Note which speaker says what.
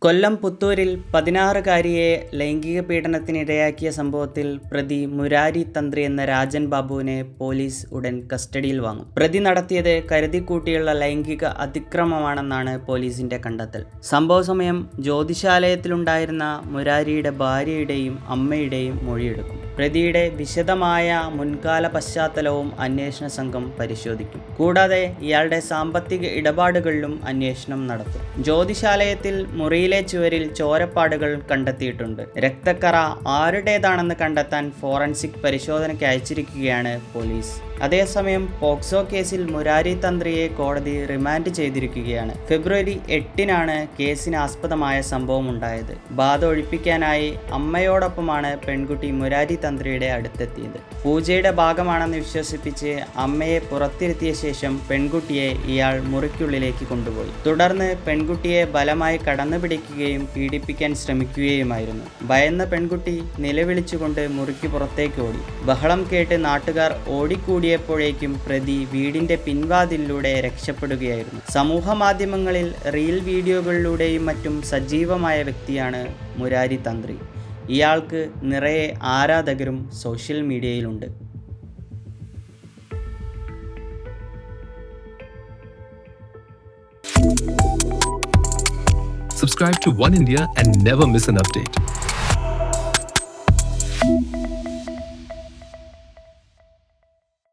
Speaker 1: കൊല്ലം പുത്തൂരിൽ 16-കാരിയെ ലൈംഗിക പീഡനത്തിനിരയാക്കിയ സംഭവത്തിൽ പ്രതി മുരാരി തന്ത്രി എന്ന രാജൻ ബാബുവിനെ പോലീസ് ഉടൻ കസ്റ്റഡിയിൽ വാങ്ങും. പ്രതി നടത്തിയത് കരുതിക്കൂട്ടിയുള്ള ലൈംഗിക അതിക്രമമാണെന്നാണ് പോലീസിന്റെ കണ്ടെത്തൽ. സംഭവ സമയം ജ്യോതിശാലയത്തിലുണ്ടായിരുന്ന മുരാരിയുടെ ഭാര്യയുടെയും അമ്മയുടെയും മൊഴിയെടുക്കും. പ്രതിയുടെ വിശദമായ മുൻകാല പശ്ചാത്തലവും അന്വേഷണ സംഘം പരിശോധിക്കും. കൂടാതെ ഇയാളുടെ സാമ്പത്തിക ഇടപാടുകളിലും അന്വേഷണം നടത്തും. ജ്യോതിശാലയത്തിൽ മുറിയിലെ ചുവരിൽ ചോരപ്പാടുകൾ കണ്ടെത്തിയിട്ടുണ്ട്. രക്തക്കറ ആരുടേതാണെന്ന് കണ്ടെത്താൻ ഫോറൻസിക് പരിശോധനയ്ക്ക് അയച്ചിരിക്കുകയാണ് പോലീസ്. അതേസമയം പോക്സോ കേസിൽ മുരാരി തന്ത്രിയെ കോടതി റിമാൻഡ് ചെയ്തിരിക്കുകയാണ്. ഫെബ്രുവരി 8-നാണ് കേസിന് ആസ്പദമായ സംഭവം ഉണ്ടായത്. ബാധ ഒഴിപ്പിക്കാനായി അമ്മയോടൊപ്പമാണ് പെൺകുട്ടി മുരാരി തന്ത്രിയുടെ അടുത്തെത്തിയത്. പൂജയുടെ ഭാഗമാണെന്ന് വിശ്വസിപ്പിച്ച് അമ്മയെ പുറത്തിരുത്തിയ ശേഷം പെൺകുട്ടിയെ ഇയാൾ മുറിക്കുള്ളിലേക്ക് കൊണ്ടുപോയി. തുടർന്ന് പെൺകുട്ടിയെ ബലമായി കടന്നുപിടിക്കുകയും പീഡിപ്പിക്കാൻ ശ്രമിക്കുകയുമായിരുന്നു. ഭയന്ന പെൺകുട്ടി നിലവിളിച്ചുകൊണ്ട് മുറിക്ക് പുറത്തേക്ക് ഓടി. ബഹളം കേട്ട് നാട്ടുകാർ ഓടിക്കൂടിയപ്പോഴേക്കും പ്രതി വീടിന്റെ പിൻവാതിലിലൂടെ രക്ഷപ്പെടുകയായിരുന്നു. സമൂഹ മാധ്യമങ്ങളിൽ റീൽ വീഡിയോകളിലൂടെയും മറ്റും സജീവമായ വ്യക്തിയാണ് മുരാരി തന്ത്രി. ഇയാൾക്ക് നിറയെ ആരാധകരും social മീഡിയയിലുണ്ട്.
Speaker 2: Subscribe to One India and never miss an update.